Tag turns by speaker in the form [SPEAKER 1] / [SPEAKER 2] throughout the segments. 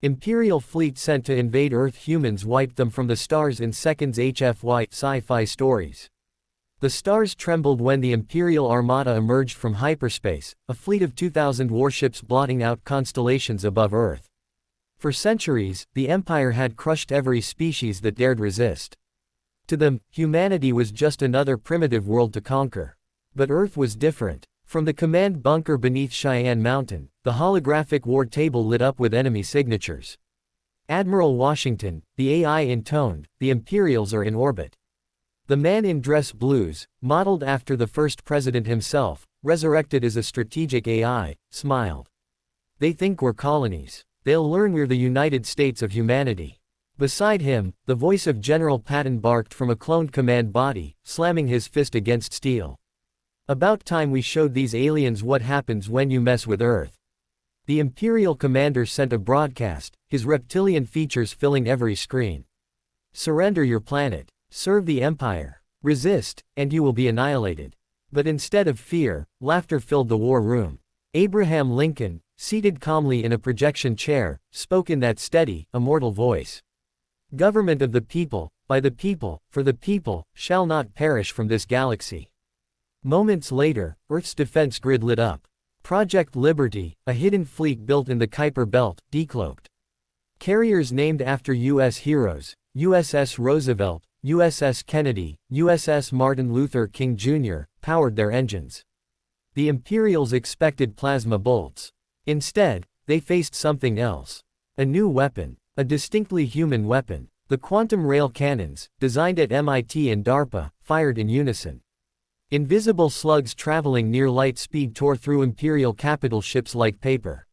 [SPEAKER 1] Imperial Fleet sent to invade Earth. Humans wiped them from the stars in seconds. HFY sci-fi stories. The stars trembled when the Imperial Armada emerged from hyperspace, a fleet of 2,000 warships blotting out constellations above Earth. For centuries, the Empire had crushed every species that dared resist. To them, humanity was just another primitive world to conquer. But Earth was different. From the command bunker beneath Cheyenne Mountain, the holographic war table lit up with enemy signatures. Admiral Washington, the AI intoned, the Imperials are in orbit. The man in dress blues, modeled after the first president himself, resurrected as a strategic AI, smiled. They think we're colonies. They'll learn we're the United States of humanity. Beside him, the voice of General Patton barked from a cloned command body, slamming his fist against steel. About time we showed these aliens what happens when you mess with Earth. The Imperial commander sent a broadcast, his reptilian features filling every screen. Surrender your planet. Serve the Empire. Resist, and you will be annihilated. But instead of fear, laughter filled the war room. Abraham Lincoln, seated calmly in a projection chair, spoke in that steady, immortal voice. Government of the people, by the people, for the people, shall not perish from this galaxy. Moments later, Earth's defense grid lit up. Project Liberty, a hidden fleet built in the Kuiper Belt, decloaked. Carriers named after U.S. heroes, USS Roosevelt, USS Kennedy, USS Martin Luther King Jr., powered their engines. The Imperials expected plasma bolts. Instead, they faced something else. A new weapon. A distinctly human weapon. The quantum rail cannons, designed at MIT and DARPA, fired in unison. Invisible slugs traveling near light speed tore through Imperial capital ships like paper.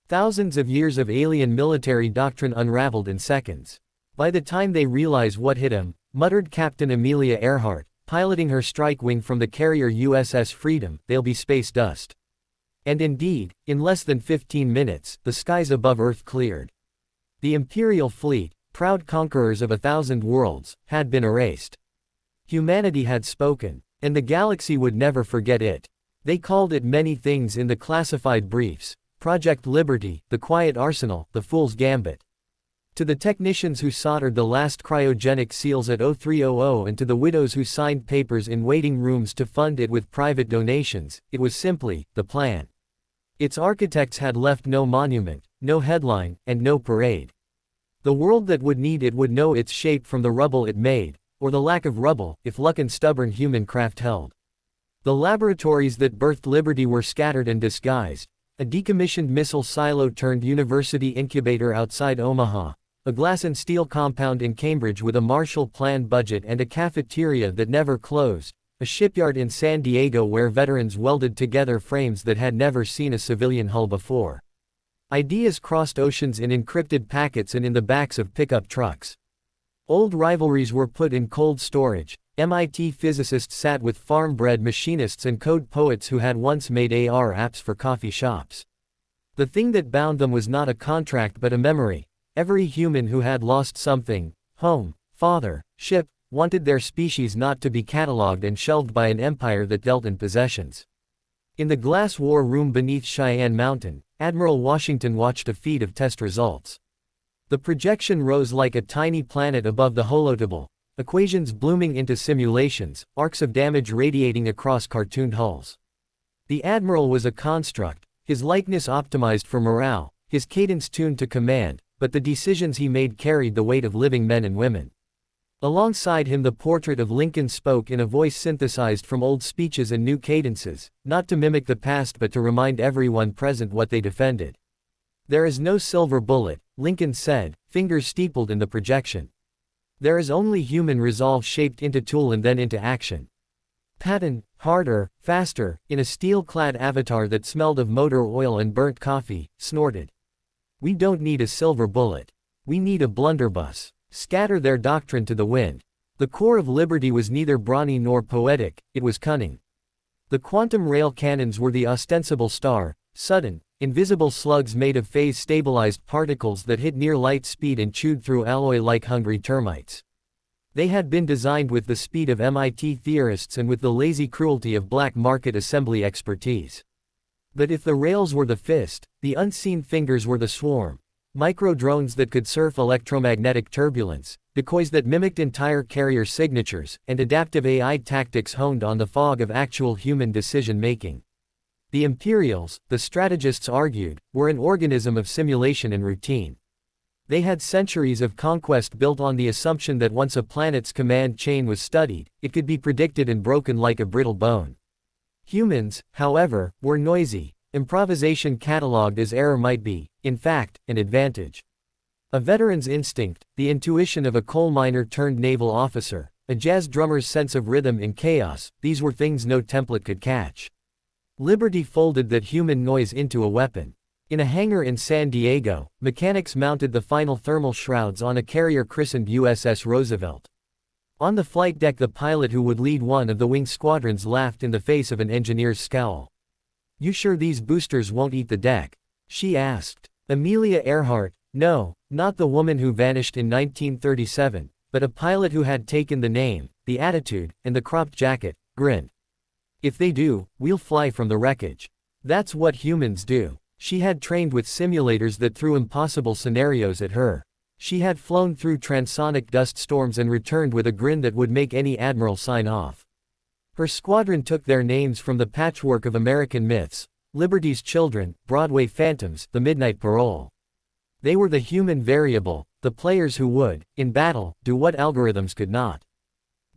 [SPEAKER 1] Thousands of years of alien military doctrine unraveled in seconds. By the time they realize what hit them, muttered Captain Amelia Earhart, piloting her strike wing from the carrier USS Freedom, they'll be space dust. And indeed, in less than 15 minutes, the skies above Earth cleared. The Imperial Fleet, proud conquerors of 1,000 worlds, had been erased. Humanity had spoken, and the galaxy would never forget it. They called it many things in the classified briefs: Project Liberty, the Quiet Arsenal, the Fool's Gambit. To the technicians who soldered the last cryogenic seals at 0300 and to the widows who signed papers in waiting rooms to fund it with private donations, it was simply the plan. Its architects had left no monument, no headline, and no parade. The world that would need it would know its shape from the rubble it made, or the lack of rubble, if luck and stubborn human craft held. The laboratories that birthed liberty were scattered and disguised. A decommissioned missile silo turned university incubator outside Omaha. A glass and steel compound in Cambridge with a Marshall Plan budget and a cafeteria that never closed. A shipyard in San Diego where veterans welded together frames that had never seen a civilian hull before. Ideas crossed oceans in encrypted packets and in the backs of pickup trucks. Old rivalries were put in cold storage. MIT physicists sat with farm-bred machinists and code poets who had once made AR apps for coffee shops. The thing that bound them was not a contract but a memory. Every human who had lost something, home, father, ship, wanted their species not to be catalogued and shelved by an empire that dealt in possessions. In the glass war room beneath Cheyenne Mountain, Admiral Washington watched a feed of test results. The projection rose like a tiny planet above the holotable, equations blooming into simulations, arcs of damage radiating across cartooned hulls. The Admiral was a construct, his likeness optimized for morale, his cadence tuned to command, but the decisions he made carried the weight of living men and women. Alongside him the portrait of Lincoln spoke in a voice synthesized from old speeches and new cadences, not to mimic the past but to remind everyone present what they defended. "There is no silver bullet," Lincoln said, fingers steepled in the projection. "There is only human resolve shaped into tool and then into action." Patton, harder, faster, in a steel-clad avatar that smelled of motor oil and burnt coffee, snorted. "We don't need a silver bullet. We need a blunderbuss. Scatter their doctrine to the wind." The core of liberty was neither brawny nor poetic, it was cunning. The quantum rail cannons were the ostensible star, sudden, invisible slugs made of phase-stabilized particles that hit near light speed and chewed through alloy like hungry termites. They had been designed with the speed of MIT theorists and with the lazy cruelty of black market assembly expertise. But if the rails were the fist, the unseen fingers were the swarm. micro-drones that could surf electromagnetic turbulence, decoys that mimicked entire carrier signatures, and adaptive AI tactics honed on the fog of actual human decision-making. The Imperials, the strategists argued, were an organism of simulation and routine. They had centuries of conquest built on the assumption that once a planet's command chain was studied, it could be predicted and broken like a brittle bone. Humans, however, were noisy. Improvisation catalogued as error might be, in fact, an advantage. A veteran's instinct, the intuition of a coal miner turned naval officer, a jazz drummer's sense of rhythm in chaos, these were things no template could catch. Liberty folded that human noise into a weapon. In a hangar in San Diego, mechanics mounted the final thermal shrouds on a carrier christened USS Roosevelt. On the flight deck, the pilot who would lead one of the wing squadrons laughed in the face of an engineer's scowl. "You sure these boosters won't eat the deck?" she asked. Amelia Earhart, no, not the woman who vanished in 1937, but a pilot who had taken the name, the attitude, and the cropped jacket, grinned. "If they do, we'll fly from the wreckage. That's what humans do." She had trained with simulators that threw impossible scenarios at her. She had flown through transonic dust storms and returned with a grin that would make any admiral sign off. Her squadron took their names from the patchwork of American myths: Liberty's Children, Broadway Phantoms, The Midnight Parole. They were the human variable, the players who would, in battle, do what algorithms could not.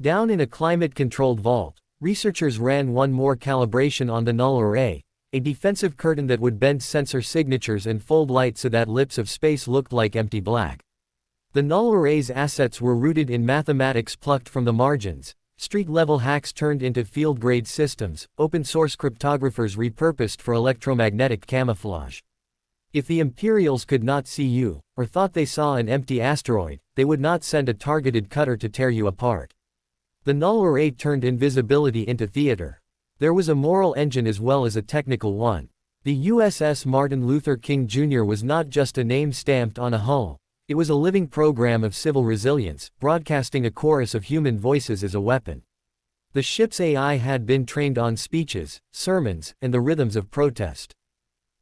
[SPEAKER 1] Down in a climate-controlled vault, researchers ran one more calibration on the null array, a defensive curtain that would bend sensor signatures and fold light so that lips of space looked like empty black. The null array's assets were rooted in mathematics plucked from the margins. Street-level hacks turned into field-grade systems, open-source cryptographers repurposed for electromagnetic camouflage. If the Imperials could not see you, or thought they saw an empty asteroid, they would not send a targeted cutter to tear you apart. The null array turned invisibility into theater. There was a moral engine as well as a technical one. The USS Martin Luther King Jr. was not just a name stamped on a hull. It was a living program of civil resilience, broadcasting a chorus of human voices as a weapon. The ship's AI had been trained on speeches, sermons, and the rhythms of protest.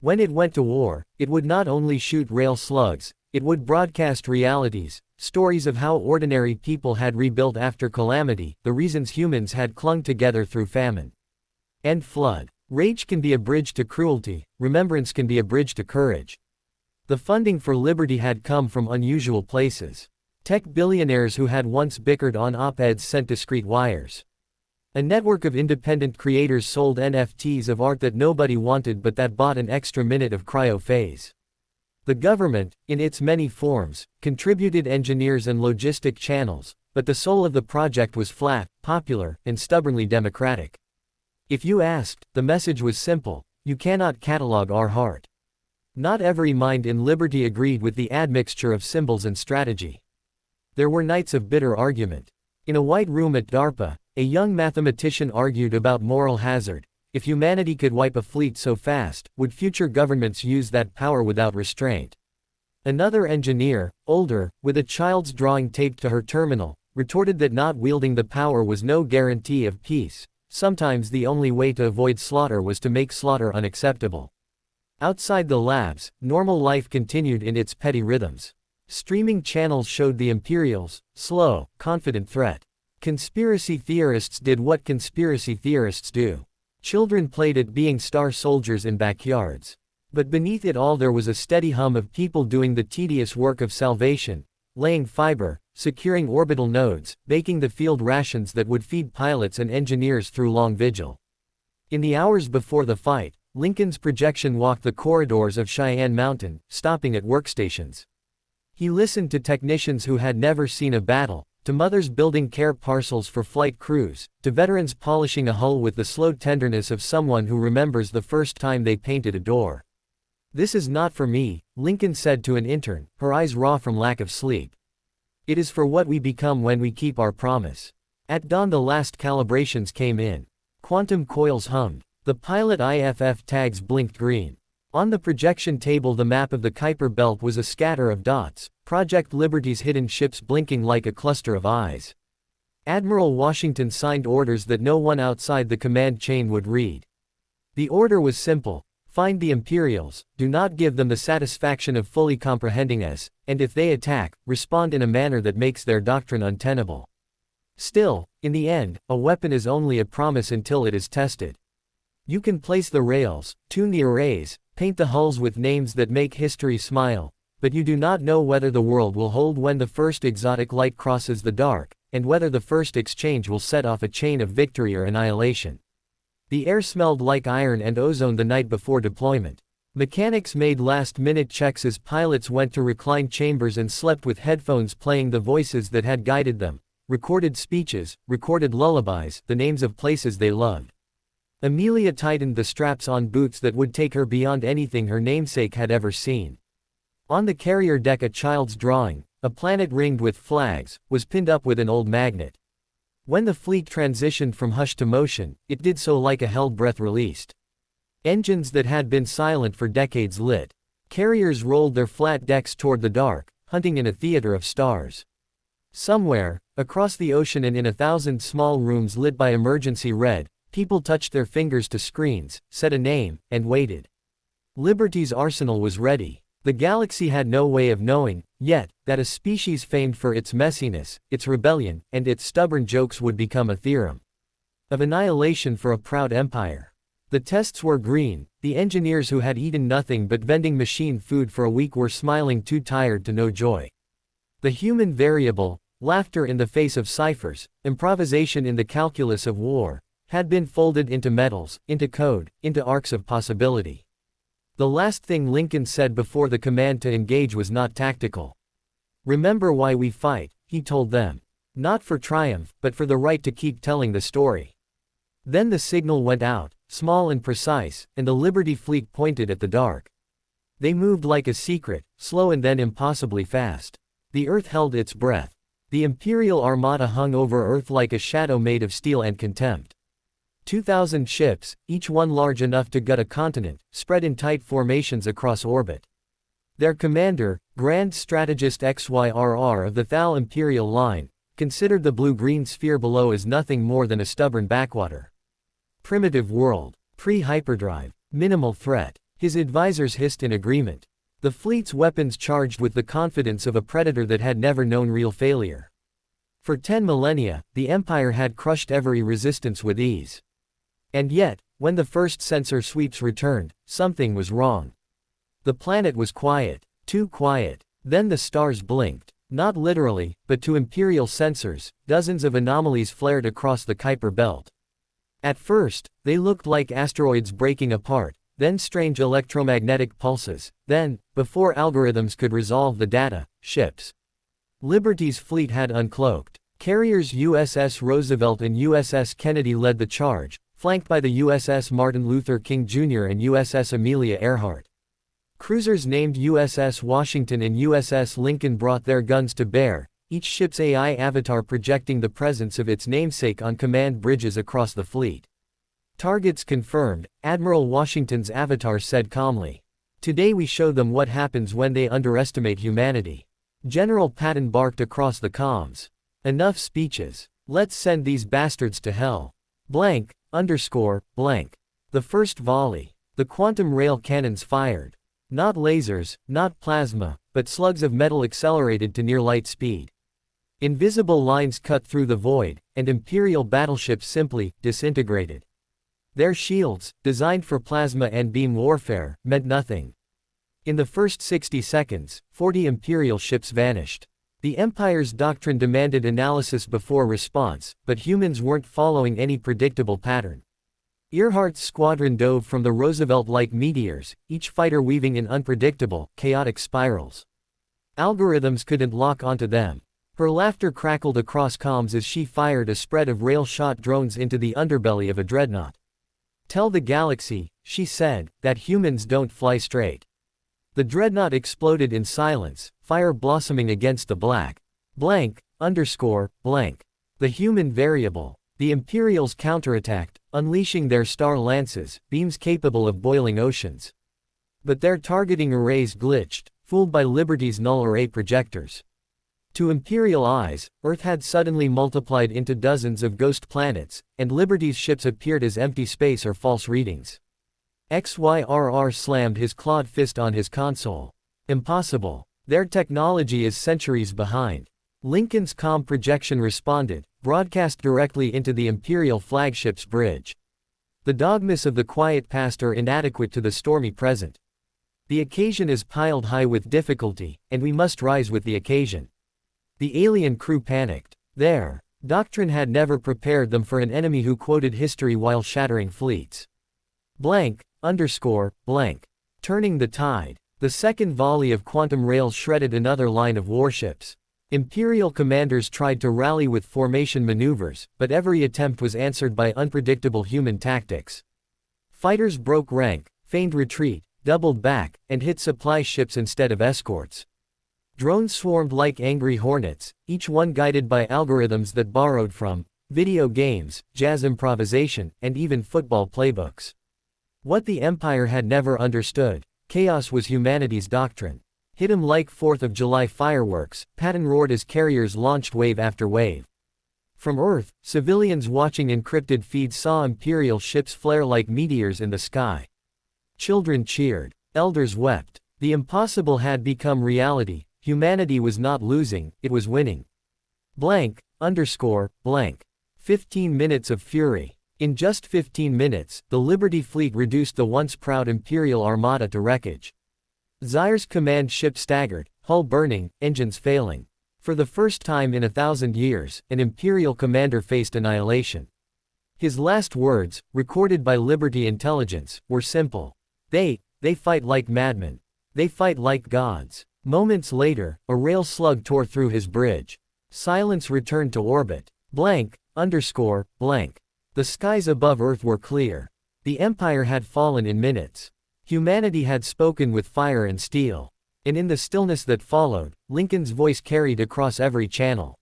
[SPEAKER 1] When it went to war, it would not only shoot rail slugs, it would broadcast realities, stories of how ordinary people had rebuilt after calamity, the reasons humans had clung together through famine and flood. Rage can be a bridge to cruelty, remembrance can be a bridge to courage. The funding for Liberty had come from unusual places. Tech billionaires who had once bickered on op-eds sent discreet wires. A network of independent creators sold NFTs of art that nobody wanted but that bought an extra minute of cryo phase. The government, in its many forms, contributed engineers and logistic channels, but the soul of the project was flat, popular, and stubbornly democratic. If you asked, the message was simple: you cannot catalog our heart. Not every mind in Liberty agreed with the admixture of symbols and strategy. There were nights of bitter argument. In a white room at DARPA, a young mathematician argued about moral hazard. If humanity could wipe a fleet so fast, would future governments use that power without restraint? Another engineer, older, with a child's drawing taped to her terminal, retorted that not wielding the power was no guarantee of peace. Sometimes the only way to avoid slaughter was to make slaughter unacceptable. Outside the labs, normal life continued in its petty rhythms. Streaming channels showed the Imperials, slow, confident threat. Conspiracy theorists did what conspiracy theorists do. Children played at being star soldiers in backyards. But beneath it all there was a steady hum of people doing the tedious work of salvation, laying fiber, securing orbital nodes, baking the field rations that would feed pilots and engineers through long vigil. In the hours before the fight, Lincoln's projection walked the corridors of Cheyenne Mountain, stopping at workstations. He listened to technicians who had never seen a battle, to mothers building care parcels for flight crews, to veterans polishing a hull with the slow tenderness of someone who remembers the first time they painted a door. "This is not for me," Lincoln said to an intern, her eyes raw from lack of sleep. "It is for what we become when we keep our promise." At dawn the last calibrations came in. Quantum coils hummed. The pilot IFF tags blinked green. On the projection table the map of the Kuiper Belt was a scatter of dots, Project Liberty's hidden ships blinking like a cluster of eyes. Admiral Washington signed orders that no one outside the command chain would read. The order was simple: Find the Imperials, do not give them the satisfaction of fully comprehending us, and if they attack, respond in a manner that makes their doctrine untenable. Still, in the end, a weapon is only a promise until it is tested. You can place the rails, tune the arrays, paint the hulls with names that make history smile, but you do not know whether the world will hold when the first exotic light crosses the dark, and whether the first exchange will set off a chain of victory or annihilation. The air smelled like iron and ozone the night before deployment. Mechanics made last-minute checks as pilots went to reclined chambers and slept with headphones playing the voices that had guided them, recorded speeches, recorded lullabies, the names of places they loved. Amelia tightened the straps on boots that would take her beyond anything her namesake had ever seen. On the carrier deck a child's drawing, a planet ringed with flags, was pinned up with an old magnet. When the fleet transitioned from hush to motion, it did so like a held breath released. Engines that had been silent for decades lit. Carriers rolled their flat decks toward the dark, hunting in a theater of stars. Somewhere, across the ocean and in 1,000 small rooms lit by emergency red, people touched their fingers to screens, said a name, and waited. Liberty's arsenal was ready. The galaxy had no way of knowing, yet, that a species famed for its messiness, its rebellion, and its stubborn jokes would become a theorem of annihilation for a proud empire. The tests were green. The engineers who had eaten nothing but vending machine food for a week were smiling too tired to know joy. The human variable, laughter in the face of ciphers, improvisation in the calculus of war, had been folded into metals, into code, into arcs of possibility. The last thing Lincoln said before the command to engage was not tactical. "Remember why we fight," he told them. "Not for triumph, but for the right to keep telling the story." Then the signal went out, small and precise, and the Liberty fleet pointed at the dark. They moved like a secret, slow and then impossibly fast. The earth held its breath. The Imperial Armada hung over Earth like a shadow made of steel and contempt. 2,000 ships, each one large enough to gut a continent, spread in tight formations across orbit. Their commander, Grand Strategist XYRR of the Thal Imperial Line, considered the blue-green sphere below as nothing more than a stubborn backwater. Primitive world, pre-hyperdrive, minimal threat. His advisors hissed in agreement. The fleet's weapons charged with the confidence of a predator that had never known real failure. For 10 millennia, the Empire had crushed every resistance with ease. And yet, when the first sensor sweeps returned, something was wrong. The planet was quiet, too quiet. Then the stars blinked. Not literally, but to Imperial sensors, dozens of anomalies flared across the Kuiper belt. At first, they looked like asteroids breaking apart, then strange electromagnetic pulses, then, before algorithms could resolve the data, ships. Liberty's fleet had uncloaked. Carriers USS Roosevelt and USS Kennedy led the charge, flanked by the USS Martin Luther King Jr. and USS Amelia Earhart. Cruisers named USS Washington and USS Lincoln brought their guns to bear, each ship's AI avatar projecting the presence of its namesake on command bridges across the fleet. "Targets confirmed," Admiral Washington's avatar said calmly. "Today we show them what happens when they underestimate humanity." General Patton barked across the comms. "Enough speeches. Let's send these bastards to hell. Blank, underscore, blank." The first volley. The quantum rail cannons fired. Not lasers, not plasma, but slugs of metal accelerated to near light speed. Invisible lines cut through the void, and Imperial battleships simply disintegrated. Their shields, designed for plasma and beam warfare, meant nothing. In the first 60 seconds, 40 Imperial ships vanished. The Empire's doctrine demanded analysis before response, but humans weren't following any predictable pattern. Earhart's squadron dove from the Roosevelt like meteors, each fighter weaving in unpredictable, chaotic spirals. Algorithms couldn't lock onto them. Her laughter crackled across comms as she fired a spread of rail-shot drones into the underbelly of a dreadnought. "Tell the galaxy," she said, "that humans don't fly straight." The dreadnought exploded in silence, fire blossoming against the black. Blank, underscore, blank. The human variable. The Imperials counterattacked, unleashing their star lances, beams capable of boiling oceans. But their targeting arrays glitched, fooled by Liberty's null array projectors. To Imperial eyes, Earth had suddenly multiplied into dozens of ghost planets, and Liberty's ships appeared as empty space or false readings. XYRR slammed his clawed fist on his console. Impossible. Their technology is centuries behind. Lincoln's comm projection responded, broadcast directly into the Imperial flagship's bridge. The dogmas of the quiet past are inadequate to the stormy present. The occasion is piled high with difficulty, and we must rise with the occasion. The alien crew panicked. Their doctrine had never prepared them for an enemy who quoted history while shattering fleets. Blank. Turning the tide. The second volley of quantum rails shredded another line of warships. Imperial commanders tried to rally with formation maneuvers, but every attempt was answered by unpredictable human tactics. Fighters broke rank, feigned retreat, doubled back, and hit supply ships instead of escorts. Drones swarmed like angry hornets, each one guided by algorithms that borrowed from video games, jazz improvisation, and even football playbooks. What the Empire had never understood: chaos was humanity's doctrine. Hit 'em like 4th of July fireworks, Patton roared as carriers launched wave after wave. From Earth, civilians watching encrypted feeds saw Imperial ships flare like meteors in the sky. Children cheered. Elders wept. The impossible had become reality. Humanity was not losing, it was winning. 15 minutes of fury. In just 15 minutes, the Liberty fleet reduced the once proud Imperial Armada to wreckage. Zaire's command ship staggered, hull burning, engines failing. For the first time in 1,000 years, an Imperial commander faced annihilation. His last words, recorded by Liberty intelligence, were simple. They fight like madmen. They fight like gods. Moments later, a rail slug tore through his bridge. Silence returned to orbit. The skies above Earth were clear. The Empire had fallen in minutes. Humanity had spoken with fire and steel. And in the stillness that followed, Lincoln's voice carried across every channel.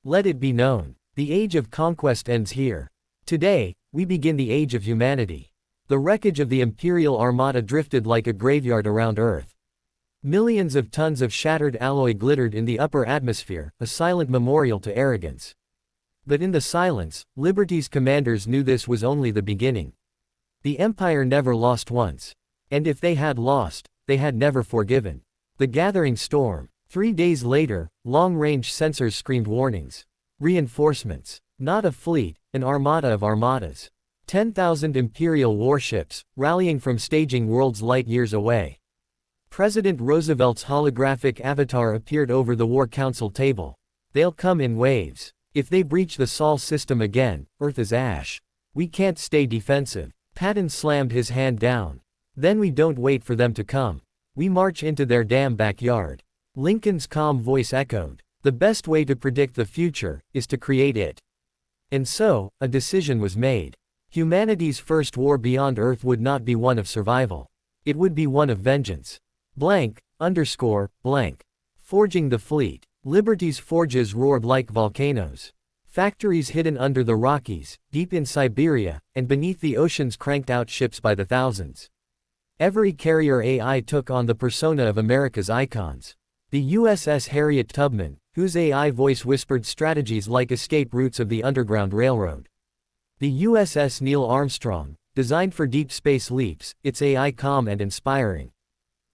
[SPEAKER 1] Let it be known. The age of conquest ends here. Today, we begin the age of humanity. The wreckage of the Imperial Armada drifted like a graveyard around Earth. Millions of tons of shattered alloy glittered in the upper atmosphere, a silent memorial to arrogance. But in the silence, Liberty's commanders knew this was only the beginning. The Empire never lost once. And if they had lost, they had never forgiven. The gathering storm. 3 days later, long-range sensors screamed warnings. Reinforcements. Not a fleet, an armada of armadas. 10,000 Imperial warships, rallying from staging worlds light years away. President Roosevelt's holographic avatar appeared over the War Council table. They'll come in waves. If they breach the Sol system again, Earth is ash. We can't stay defensive. Patton slammed his hand down. Then we don't wait for them to come. We march into their damn backyard. Lincoln's calm voice echoed. The best way to predict the future is to create it. And so, a decision was made. Humanity's first war beyond Earth would not be one of survival. It would be one of vengeance. Forging the fleet. Liberty's forges roared like volcanoes. Factories hidden under the Rockies, deep in Siberia, and beneath the oceans cranked out ships by the thousands. Every carrier AI took on the persona of America's icons. The USS Harriet Tubman, whose AI voice whispered strategies like escape routes of the Underground Railroad. The USS Neil Armstrong, designed for deep space leaps, its AI calm and inspiring.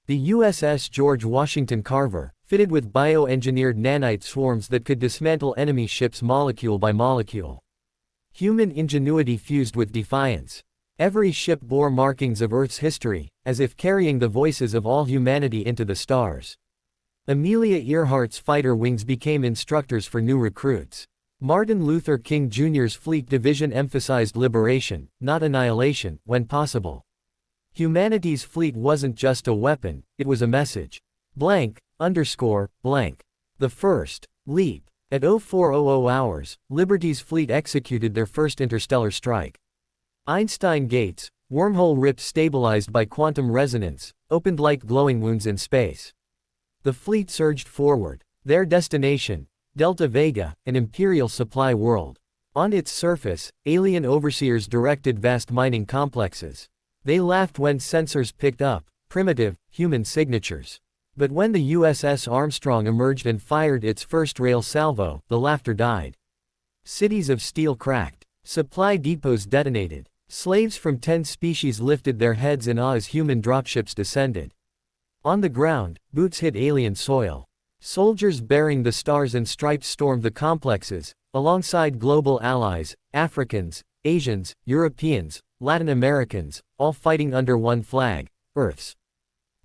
[SPEAKER 1] The USS George Washington Carver, fitted with bioengineered nanite swarms that could dismantle enemy ships molecule by molecule. Human ingenuity fused with defiance. Every ship bore markings of Earth's history, as if carrying the voices of all humanity into the stars. Amelia Earhart's fighter wings became instructors for new recruits. Martin Luther King Jr.'s Fleet Division emphasized liberation, not annihilation, when possible. Humanity's fleet wasn't just a weapon, it was a message. The first leap. At 0400 hours, Liberty's fleet executed their first interstellar strike. Einstein gates, wormhole rips stabilized by quantum resonance, opened like glowing wounds in space. The fleet surged forward. Their destination, Delta Vega, an Imperial supply world. On its surface, alien overseers directed vast mining complexes. They laughed when sensors picked up primitive, human signatures. But when the USS Armstrong emerged and fired its first rail salvo, the laughter died. Cities of steel cracked. Supply depots detonated. Slaves from 10 species lifted their heads in awe as human dropships descended. On the ground, boots hit alien soil. Soldiers bearing the stars and stripes stormed the complexes, alongside global allies, Africans, Asians, Europeans, Latin Americans, all fighting under one flag, Earth's.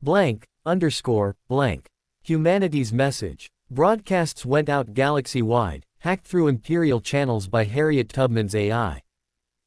[SPEAKER 1] Blank, underscore, blank. Humanity's message. Broadcasts went out galaxy-wide, hacked through Imperial channels by Harriet Tubman's AI.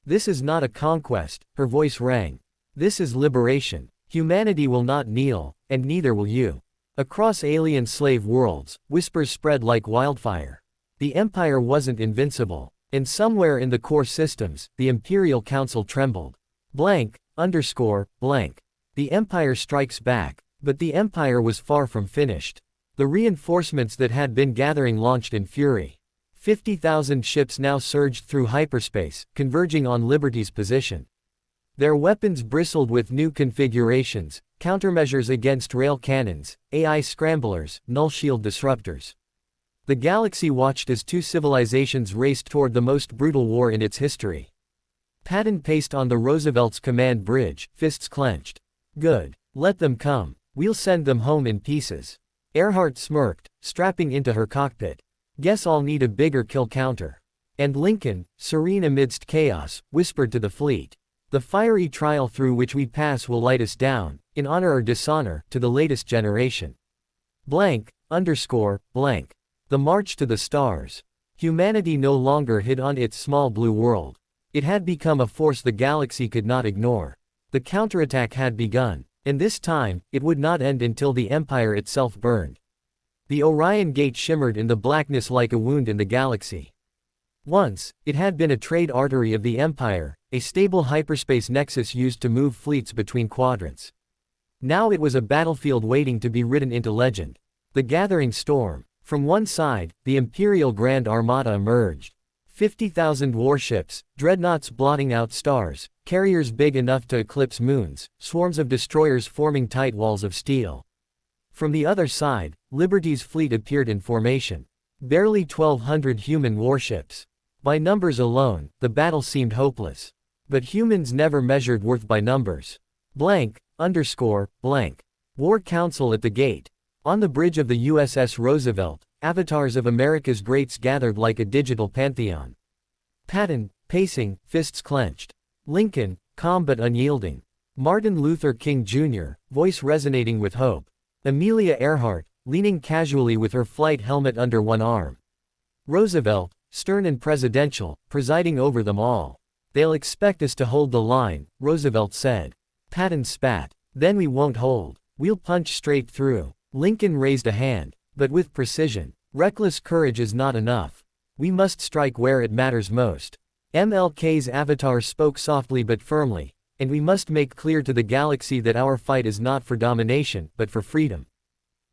[SPEAKER 1] This is not a conquest, her voice rang. This is liberation. Humanity will not kneel, and neither will you. Across alien slave worlds, whispers spread like wildfire. The Empire wasn't invincible. And somewhere in the core systems, the Imperial Council trembled. Blank, underscore, blank. The Empire strikes back. But the Empire was far from finished. The reinforcements that had been gathering launched in fury. 50,000 ships now surged through hyperspace, converging on Liberty's position. Their weapons bristled with new configurations, countermeasures against rail cannons, AI scramblers, null shield disruptors. The galaxy watched as two civilizations raced toward the most brutal war in its history. Patton paced on the Roosevelt's command bridge, fists clenched. Good. Let them come. We'll send them home in pieces. Earhart smirked, strapping into her cockpit. Guess I'll need a bigger kill counter. And Lincoln, serene amidst chaos, whispered to the fleet. The fiery trial through which we pass will light us down, in honor or dishonor, to the latest generation. Blank, underscore, blank. The march to the stars. Humanity no longer hid on its small blue world. It had become a force the galaxy could not ignore. The counterattack had begun, and this time, it would not end until the Empire itself burned. The Orion Gate shimmered in the blackness like a wound in the galaxy. Once, it had been a trade artery of the Empire, a stable hyperspace nexus used to move fleets between quadrants. Now it was a battlefield waiting to be written into legend. The gathering storm. From one side, the Imperial Grand Armada emerged. 50,000 warships, dreadnoughts blotting out stars, carriers big enough to eclipse moons, swarms of destroyers forming tight walls of steel. From the other side, Liberty's fleet appeared in formation. Barely 1,200 human warships. By numbers alone, the battle seemed hopeless. But humans never measured worth by numbers. Blank, underscore, blank. War Council at the gate. On the bridge of the USS Roosevelt, avatars of America's greats gathered like a digital pantheon. Patton, pacing, fists clenched. Lincoln, calm but unyielding. Martin Luther King Jr., voice resonating with hope. Amelia Earhart, leaning casually with her flight helmet under one arm. Roosevelt, stern and presidential, presiding over them all. They'll expect us to hold the line, Roosevelt said. Patton spat. Then we won't hold. We'll punch straight through. Lincoln raised a hand. But with precision. Reckless courage is not enough. We must strike where it matters most. MLK's avatar spoke softly but firmly. And we must make clear to the galaxy that our fight is not for domination, but for freedom.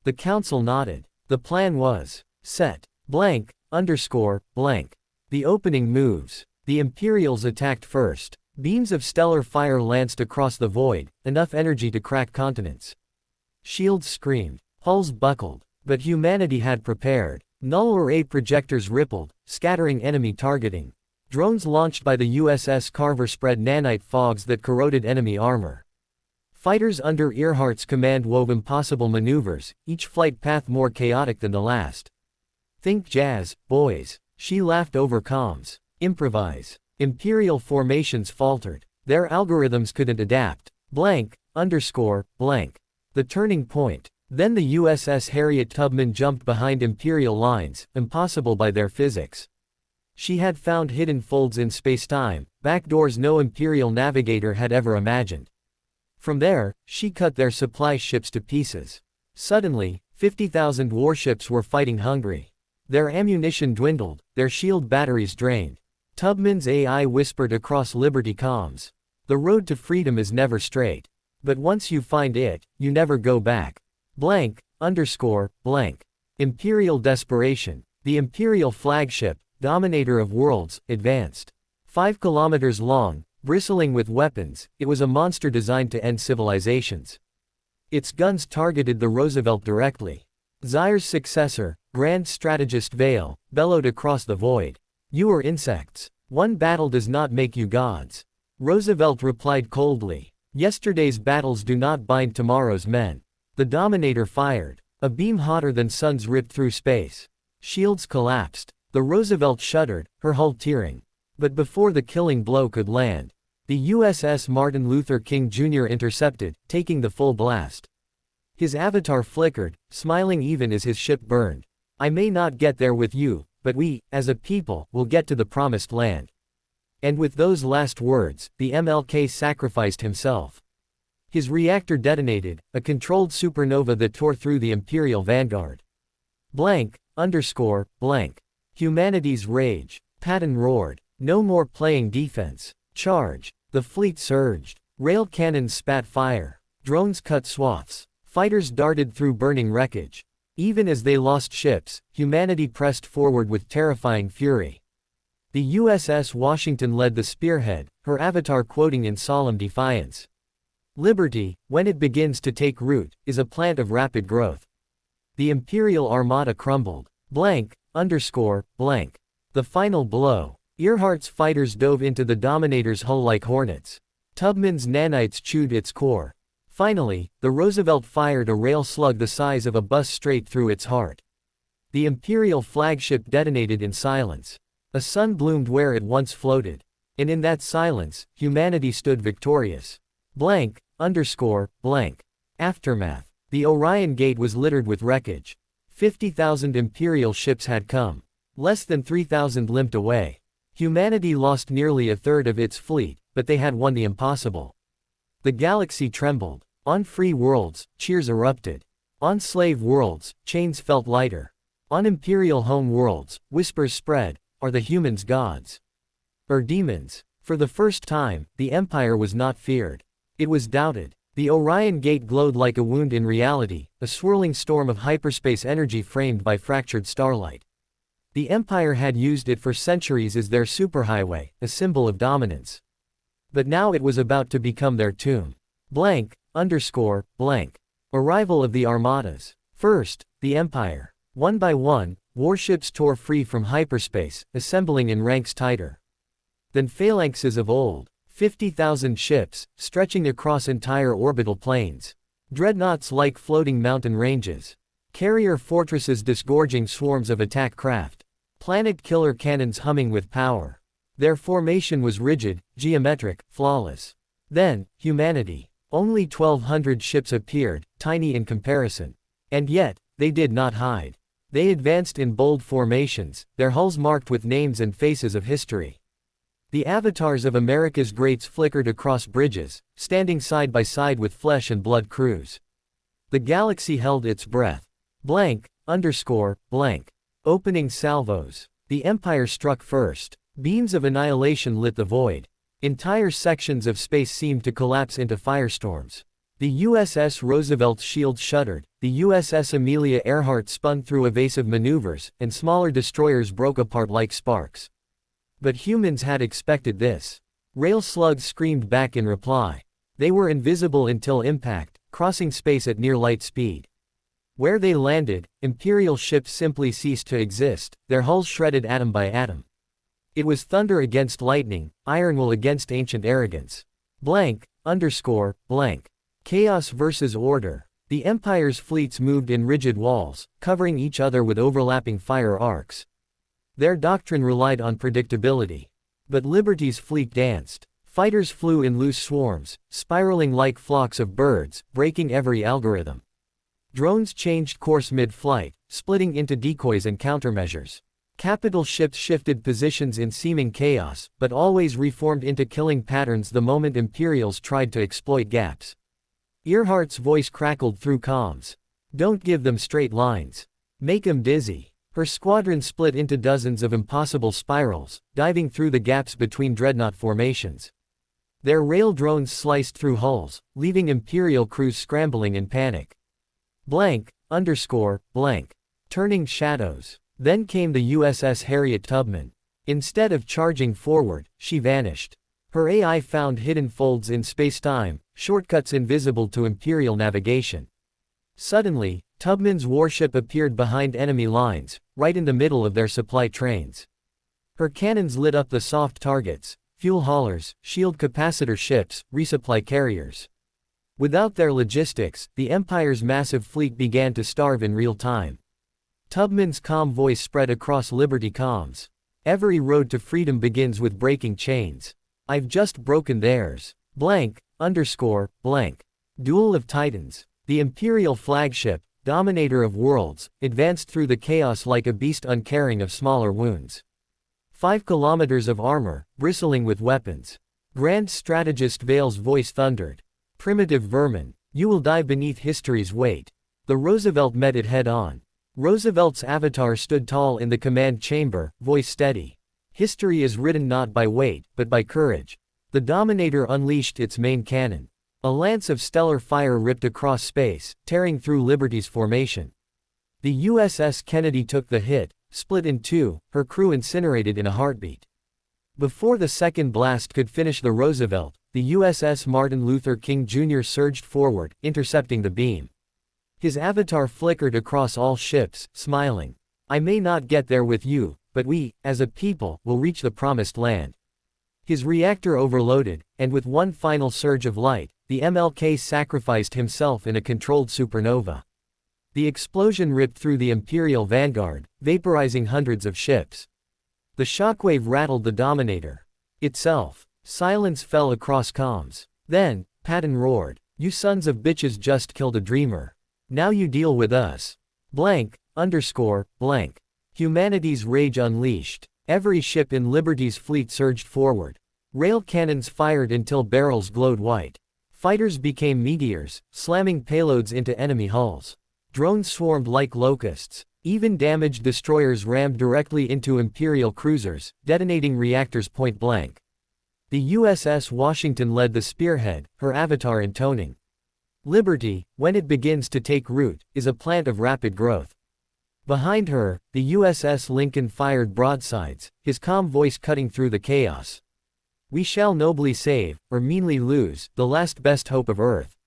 [SPEAKER 1] The council nodded. The plan was set. Blank, underscore, blank. The opening moves. The Imperials attacked first. Beams of stellar fire lanced across the void, enough energy to crack continents. Shields screamed. Hulls buckled. But humanity had prepared. Null array projectors rippled, scattering enemy targeting. Drones launched by the USS Carver spread nanite fogs that corroded enemy armor. Fighters under Earhart's command wove impossible maneuvers, each flight path more chaotic than the last. Think jazz, boys. She laughed over comms. Improvise. Imperial formations faltered. Their algorithms couldn't adapt. Blank, underscore, blank. The turning point. Then the USS Harriet Tubman jumped behind Imperial lines, impossible by their physics. She had found hidden folds in spacetime, backdoors no Imperial navigator had ever imagined. From there, she cut their supply ships to pieces. Suddenly, 50,000 warships were fighting hungry. Their ammunition dwindled, their shield batteries drained. Tubman's AI whispered across Liberty comms. The road to freedom is never straight. But once you find it, you never go back. Blank, underscore, blank. Imperial desperation. The Imperial flagship, dominator of worlds, advanced. 5 kilometers long, bristling with weapons, it was a monster designed to end civilizations. Its guns targeted the Roosevelt directly. Zaire's successor, Grand Strategist Vale, bellowed across the void. You are insects. One battle does not make you gods. Roosevelt replied coldly. Yesterday's battles do not bind tomorrow's men. The Dominator fired. A beam hotter than suns ripped through space. Shields collapsed. The Roosevelt shuddered, her hull tearing. But before the killing blow could land, the USS Martin Luther King Jr. intercepted, taking the full blast. His avatar flickered, smiling even as his ship burned. I may not get there with you, but we, as a people, will get to the promised land. And with those last words, the MLK sacrificed himself. His reactor detonated, a controlled supernova that tore through the Imperial vanguard. Blank. Humanity's rage. Patton roared. No more playing defense. Charge. The fleet surged. Rail cannons spat fire. Drones cut swaths. Fighters darted through burning wreckage. Even as they lost ships, humanity pressed forward with terrifying fury. The USS Washington led the spearhead, her avatar quoting in solemn defiance. Liberty, when it begins to take root, is a plant of rapid growth. The Imperial Armada crumbled. The final blow. Earhart's fighters dove into the Dominator's hull like hornets. Tubman's nanites chewed its core. Finally, the Roosevelt fired a rail slug the size of a bus straight through its heart. The Imperial flagship detonated in silence. A sun bloomed where it once floated. And in that silence, humanity stood victorious. Aftermath. The Orion Gate was littered with wreckage. 50,000 Imperial ships had come. Less than 3,000 limped away. Humanity lost nearly a third of its fleet, but they had won the impossible. The galaxy trembled. On free worlds, cheers erupted. On slave worlds, chains felt lighter. On Imperial home worlds, whispers spread, are the humans gods? Or demons? For the first time, the Empire was not feared. It was doubted. The Orion Gate glowed like a wound in reality, a swirling storm of hyperspace energy framed by fractured starlight. The Empire had used it for centuries as their superhighway, a symbol of dominance. But now it was about to become their tomb. Arrival of the armadas. First, the Empire. One by one, warships tore free from hyperspace, assembling in ranks tighter than phalanxes of old. 50,000 ships, stretching across entire orbital planes. Dreadnoughts like floating mountain ranges. Carrier fortresses disgorging swarms of attack craft. Planet killer cannons humming with power. Their formation was rigid, geometric, flawless. Then, humanity. Only 1,200 ships appeared, tiny in comparison. And yet, they did not hide. They advanced in bold formations, their hulls marked with names and faces of history. The avatars of America's greats flickered across bridges, standing side by side with flesh and blood crews. The galaxy held its breath. Opening salvos. The Empire struck first. Beams of annihilation lit the void. Entire sections of space seemed to collapse into firestorms. The USS Roosevelt's shield shuddered, the USS Amelia Earhart spun through evasive maneuvers, and smaller destroyers broke apart like sparks. But humans had expected this. Rail slugs screamed back in reply. They were invisible until impact, crossing space at near light speed. Where they landed, Imperial ships simply ceased to exist, their hulls shredded atom by atom. It was thunder against lightning, iron will against ancient arrogance. Chaos versus order. The Empire's fleets moved in rigid walls, covering each other with overlapping fire arcs. Their doctrine relied on predictability. But Liberty's fleet danced. Fighters flew in loose swarms, spiraling like flocks of birds, breaking every algorithm. Drones changed course mid-flight, splitting into decoys and countermeasures. Capital ships shifted positions in seeming chaos, but always reformed into killing patterns the moment Imperials tried to exploit gaps. Earhart's voice crackled through comms. Don't give them straight lines. Make 'em dizzy. Her squadron split into dozens of impossible spirals, diving through the gaps between dreadnought formations. Their rail drones sliced through hulls, leaving Imperial crews scrambling in panic. Turning shadows. Then came the USS Harriet Tubman. Instead of charging forward, she vanished. Her AI found hidden folds in space-time, shortcuts invisible to Imperial navigation. Suddenly, Tubman's warship appeared behind enemy lines, right in the middle of their supply trains. Her cannons lit up the soft targets, fuel haulers, shield capacitor ships, resupply carriers. Without their logistics, the Empire's massive fleet began to starve in real time. Tubman's calm voice spread across Liberty comms. Every road to freedom begins with breaking chains. I've just broken theirs. Blank, underscore, blank. Duel of Titans. The Imperial flagship, dominator of worlds, advanced through the chaos like a beast uncaring of smaller wounds. 5 kilometers of armor, bristling with weapons. Grand strategist Vale's voice thundered. Primitive vermin, you will die beneath history's weight. The Roosevelt met it head-on. Roosevelt's avatar stood tall in the command chamber, voice steady. History is written not by weight, but by courage. The Dominator unleashed its main cannon. A lance of stellar fire ripped across space, tearing through Liberty's formation. The USS Kennedy took the hit, split in two, her crew incinerated in a heartbeat. Before the second blast could finish the Roosevelt, the USS Martin Luther King Jr. surged forward, intercepting the beam. His avatar flickered across all ships, smiling. I may not get there with you, but we, as a people, will reach the promised land. His reactor overloaded, and with one final surge of light, the MLK sacrificed himself in a controlled supernova. The explosion ripped through the Imperial vanguard, vaporizing hundreds of ships. The shockwave rattled the Dominator itself. Silence fell across comms. Then, Patton roared, "You sons of bitches just killed a dreamer. Now you deal with us." Blank, underscore, blank. Humanity's rage unleashed. Every ship in Liberty's fleet surged forward. Rail cannons fired until barrels glowed white. Fighters became meteors, slamming payloads into enemy hulls. Drones swarmed like locusts. Even damaged destroyers rammed directly into Imperial cruisers, detonating reactors point blank. The USS Washington led the spearhead, her avatar intoning. Liberty, when it begins to take root, is a plant of rapid growth. Behind her, the USS Lincoln fired broadsides, his calm voice cutting through the chaos. We shall nobly save, or meanly lose, the last best hope of Earth.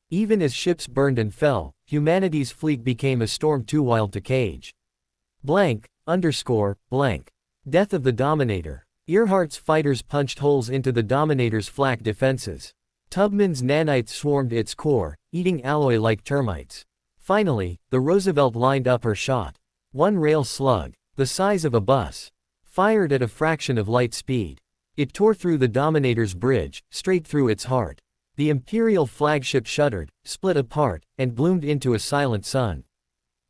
[SPEAKER 1] Even as ships burned and fell, humanity's fleet became a storm too wild to cage. Blank, underscore, blank. Death of the Dominator. Earhart's fighters punched holes into the Dominator's flak defenses. Tubman's nanites swarmed its core, eating alloy like termites. Finally, the Roosevelt lined up her shot. One rail slug, the size of a bus, fired at a fraction of light speed. It tore through the Dominator's bridge, straight through its heart. The Imperial flagship shuddered, split apart, and bloomed into a silent sun.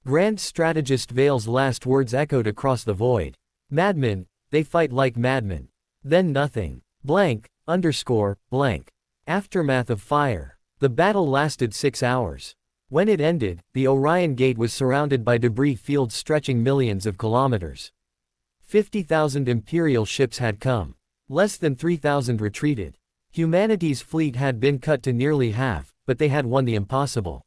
[SPEAKER 1] Grand strategist Vale's last words echoed across the void. Madmen, they fight like madmen. Then nothing. Blank, underscore, blank. Aftermath of fire. The battle lasted 6 hours. When it ended, the Orion Gate was surrounded by debris fields stretching millions of kilometers. 50,000 Imperial ships had come. Less than 3,000 retreated. Humanity's fleet had been cut to nearly half, but they had won the impossible.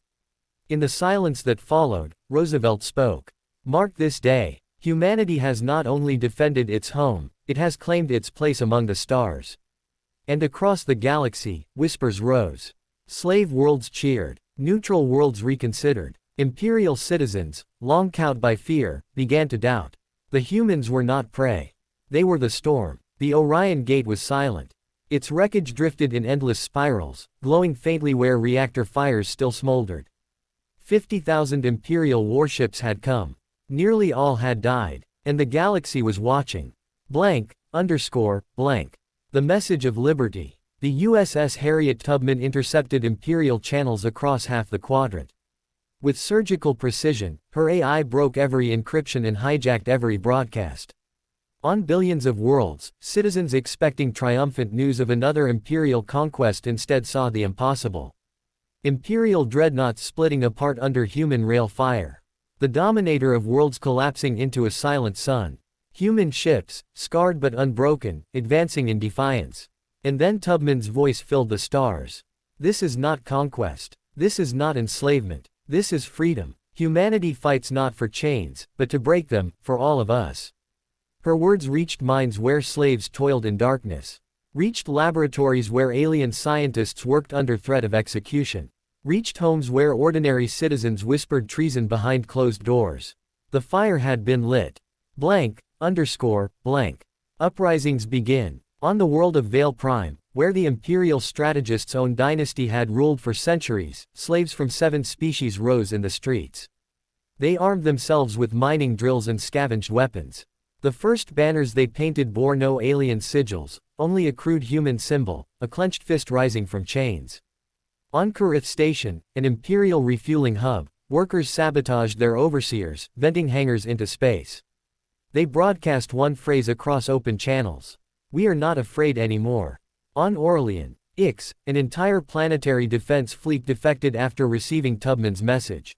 [SPEAKER 1] In the silence that followed, Roosevelt spoke. Mark this day. Humanity has not only defended its home, it has claimed its place among the stars. And across the galaxy, whispers rose. Slave worlds cheered. Neutral worlds reconsidered. Imperial citizens, long cowed by fear, began to doubt. The humans were not prey. They were the storm. The Orion Gate was silent. Its wreckage drifted in endless spirals, glowing faintly where reactor fires still smoldered. 50,000 Imperial warships had come. Nearly all had died, and the galaxy was watching. Blank, underscore, blank. The message of liberty. The USS Harriet Tubman intercepted Imperial channels across half the quadrant. With surgical precision, her AI broke every encryption and hijacked every broadcast. On billions of worlds, citizens expecting triumphant news of another Imperial conquest instead saw the impossible. Imperial dreadnoughts splitting apart under human rail fire. The Dominator of worlds collapsing into a silent sun. Human ships, scarred but unbroken, advancing in defiance. And then Tubman's voice filled the stars. This is not conquest. This is not enslavement. This is freedom. Humanity fights not for chains, but to break them, for all of us. Her words reached minds where slaves toiled in darkness. Reached laboratories where alien scientists worked under threat of execution. Reached homes where ordinary citizens whispered treason behind closed doors. The fire had been lit. Blank, underscore, blank. Uprisings begin. On the world of Vale Prime, where the Imperial strategist's own dynasty had ruled for centuries, slaves from 7 species rose in the streets. They armed themselves with mining drills and scavenged weapons. The first banners they painted bore no alien sigils, only a crude human symbol, a clenched fist rising from chains. On Karith Station, an Imperial refueling hub, workers sabotaged their overseers, venting hangars into space. They broadcast one phrase across open channels. "We are not afraid anymore." On Aurelian, Ix, an entire planetary defense fleet defected after receiving Tubman's message.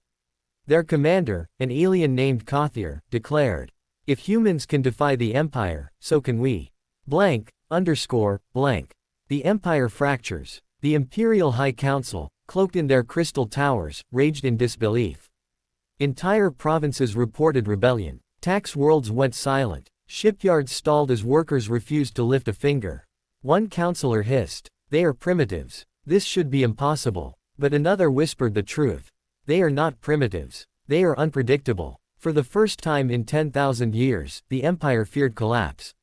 [SPEAKER 1] Their commander, an alien named Kothier, declared, "If humans can defy the Empire, so can we. Blank. The Empire fractures. The Imperial High Council, cloaked in their crystal towers, raged in disbelief. Entire provinces reported rebellion. Tax worlds went silent. Shipyards stalled as workers refused to lift a finger. One counselor hissed, "They are primitives. This should be impossible." But another whispered the truth. "They are not primitives. They are unpredictable." For the first time in 10,000 years, the Empire feared collapse.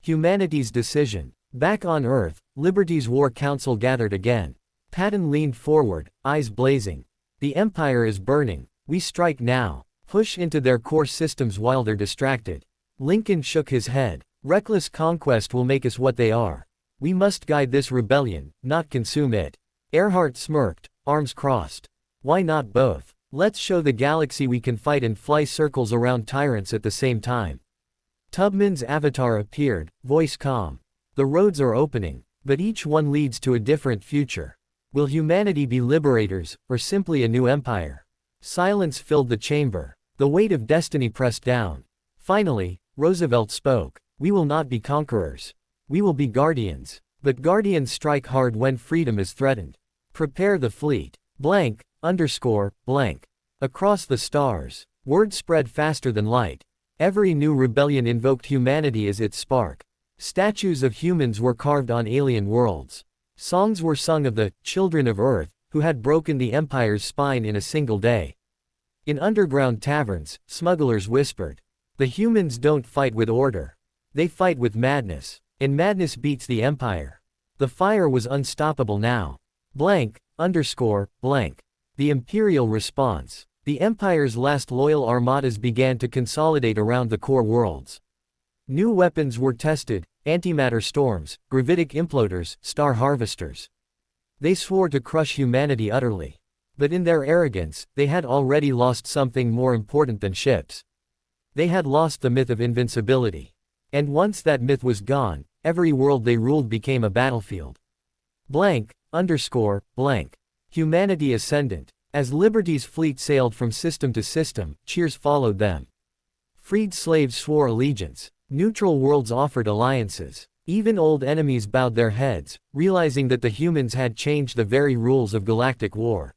[SPEAKER 1] Humanity's decision. Back on Earth, Liberty's War Council gathered again. Patton leaned forward, eyes blazing. "The Empire is burning. We strike now. Push into their core systems while they're distracted." Lincoln shook his head. "Reckless conquest will make us what they are. We must guide this rebellion, not consume it." Earhart smirked, arms crossed. "Why not both? Let's show the galaxy we can fight and fly circles around tyrants at the same time." Tubman's avatar appeared, voice calm. "The roads are opening, but each one leads to a different future. Will humanity be liberators, or simply a new empire?" Silence filled the chamber. The weight of destiny pressed down. Finally, Roosevelt spoke. "We will not be conquerors. We will be guardians. But guardians strike hard when freedom is threatened. Prepare the fleet. Across the stars. Word spread faster than light. Every new rebellion invoked humanity as its spark. Statues of humans were carved on alien worlds. Songs were sung of the children of Earth, who had broken the Empire's spine in a single day. In underground taverns, smugglers whispered, "The humans don't fight with order. They fight with madness. And madness beats the Empire." The fire was unstoppable now. The Imperial response. The Empire's last loyal armadas began to consolidate around the core worlds. New weapons were tested, antimatter storms, gravitic imploders, star harvesters. They swore to crush humanity utterly. But in their arrogance, they had already lost something more important than ships. They had lost the myth of invincibility. And once that myth was gone, every world they ruled became a battlefield. Humanity ascendant. As Liberty's fleet sailed from system to system, cheers followed them. Freed slaves swore allegiance. Neutral worlds offered alliances. Even old enemies bowed their heads, realizing that the humans had changed the very rules of galactic war.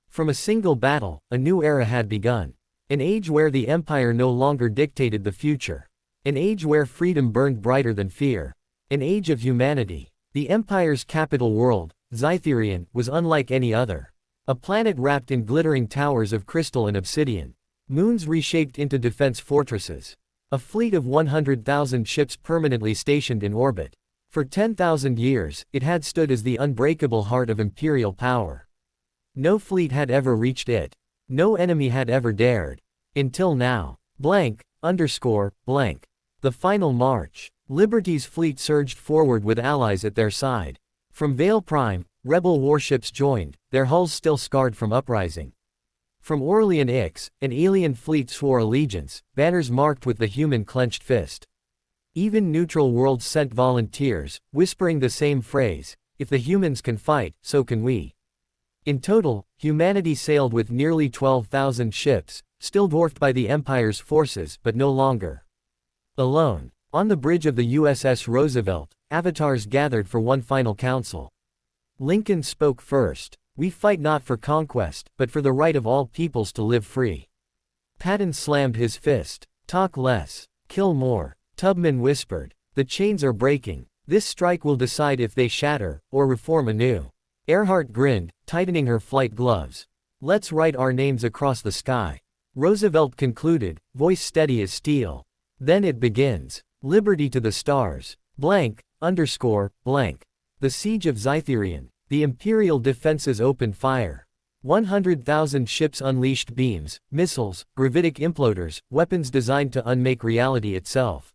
[SPEAKER 1] From a single battle, a new era had begun. An age where the Empire no longer dictated the future. An age where freedom burned brighter than fear. An age of humanity. The Empire's capital world, Zytherian, was unlike any other. A planet wrapped in glittering towers of crystal and obsidian. Moons reshaped into defense fortresses. A fleet of 100,000 ships permanently stationed in orbit. For 10,000 years, it had stood as the unbreakable heart of Imperial power. No fleet had ever reached it. No enemy had ever dared. Until now. The final march. Liberty's fleet surged forward with allies at their side. From Vale Prime, rebel warships joined, their hulls still scarred from uprising. From Orlean Ix, an alien fleet swore allegiance, banners marked with the human clenched fist. Even neutral worlds sent volunteers, whispering the same phrase, "If the humans can fight, so can we." In total, humanity sailed with nearly 12,000 ships, still dwarfed by the Empire's forces, but no longer alone. On the bridge of the USS Roosevelt, avatars gathered for one final council. Lincoln spoke first. "We fight not for conquest, but for the right of all peoples to live free." Patton slammed his fist. "Talk less. Kill more." Tubman whispered. "The chains are breaking. This strike will decide if they shatter, or reform anew." Earhart grinned, tightening her flight gloves. "Let's write our names across the sky." Roosevelt concluded, voice steady as steel. "Then it begins. Liberty to the stars. Blank, underscore, blank. The siege of Zytherion. The Imperial defenses opened fire. 100,000 ships unleashed beams, missiles, gravitic imploders, weapons designed to unmake reality itself.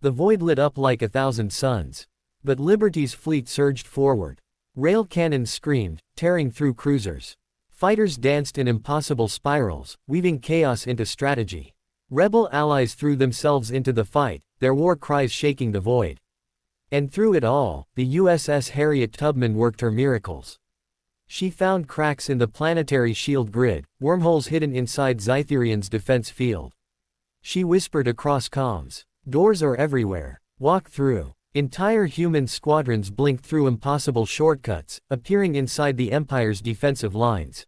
[SPEAKER 1] The void lit up like 1,000 suns. But Liberty's fleet surged forward. Rail cannons screamed, tearing through cruisers. Fighters danced in impossible spirals, weaving chaos into strategy. Rebel allies threw themselves into the fight, their war cries shaking the void. And through it all, the USS Harriet Tubman worked her miracles. She found cracks in the planetary shield grid, wormholes hidden inside Zytherion's defense field. She whispered across comms, "Doors are everywhere. Walk through." Entire human squadrons blinked through impossible shortcuts, appearing inside the Empire's defensive lines.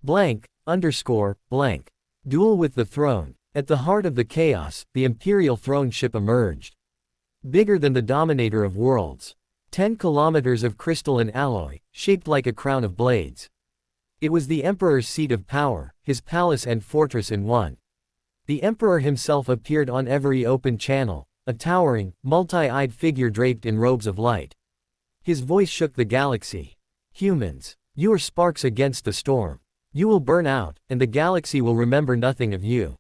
[SPEAKER 1] Blank, underscore, blank. Duel with the throne. At the heart of the chaos, the Imperial throne ship emerged. Bigger than the Dominator of Worlds. 10 kilometers of crystal and alloy, shaped like a crown of blades. It was the Emperor's seat of power, his palace and fortress in one. The Emperor himself appeared on every open channel, a towering, multi-eyed figure draped in robes of light. His voice shook the galaxy. "Humans, you are sparks against the storm. You will burn out, and the galaxy will remember nothing of you."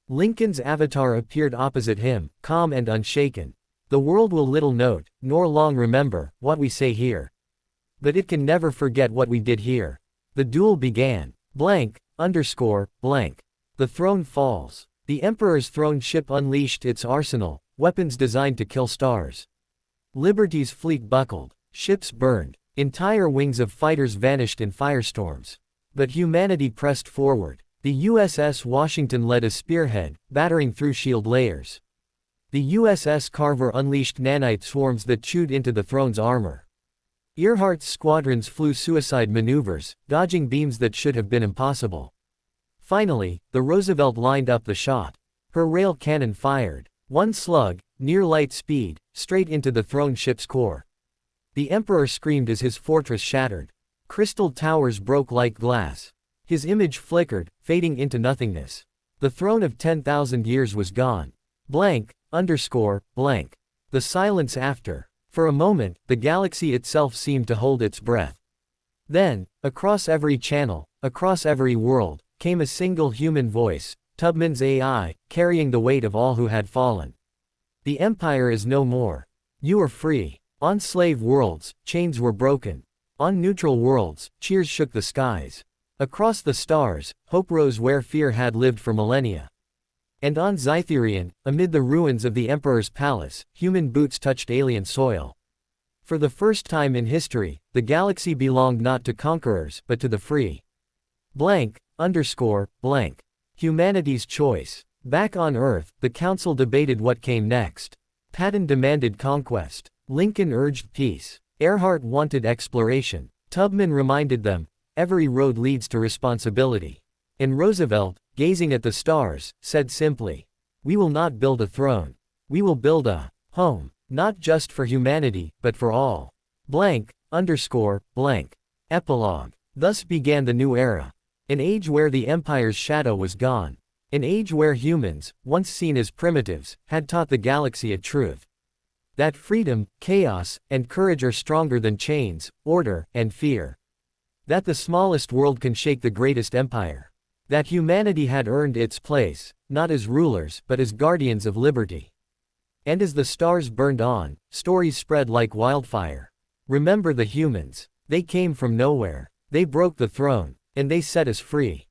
[SPEAKER 1] Lincoln's avatar appeared opposite him, calm and unshaken. "The world will little note, nor long remember, what we say here. But it can never forget what we did here." The duel began. Blank, underscore, blank. The throne falls. The Emperor's throne ship unleashed its arsenal, weapons designed to kill stars. Liberty's fleet buckled. Ships burned. Entire wings of fighters vanished in firestorms. But humanity pressed forward. The USS Washington led a spearhead, battering through shield layers. The USS Carver unleashed nanite swarms that chewed into the throne's armor. Earhart's squadrons flew suicide maneuvers, dodging beams that should have been impossible. Finally, the Roosevelt lined up the shot. Her rail cannon fired. One slug, near light speed, straight into the throne ship's core. The Emperor screamed as his fortress shattered. Crystal towers broke like glass. His image flickered, fading into nothingness. The throne of 10,000 years was gone. Blank, underscore, blank. The silence after. For a moment, the galaxy itself seemed to hold its breath. Then, across every channel, across every world, came a single human voice, Tubman's AI, carrying the weight of all who had fallen. "The Empire is no more. You are free." On slave worlds, chains were broken. On neutral worlds, cheers shook the skies. Across the stars, hope rose where fear had lived for millennia. And on Zytherion, amid the ruins of the Emperor's palace, human boots touched alien soil. For the first time in history, the galaxy belonged not to conquerors, but to the free. Blank, underscore, blank. Humanity's choice. Back on Earth, the Council debated what came next. Patton demanded conquest. Lincoln urged peace. Earhart wanted exploration. Tubman reminded them, every road leads to responsibility. And Roosevelt, gazing at the stars, said simply, "We will not build a throne. We will build a home, not just for humanity, but for all." Blank, underscore, blank. Epilogue. Thus began the new era. An age where the Empire's shadow was gone. An age where humans, once seen as primitives, had taught the galaxy a truth. That freedom, chaos, and courage are stronger than chains, order, and fear. That the smallest world can shake the greatest empire. That humanity had earned its place, not as rulers but as guardians of liberty. And as the stars burned on, stories spread like wildfire. Remember the humans. They came from nowhere. They broke the throne, and they set us free.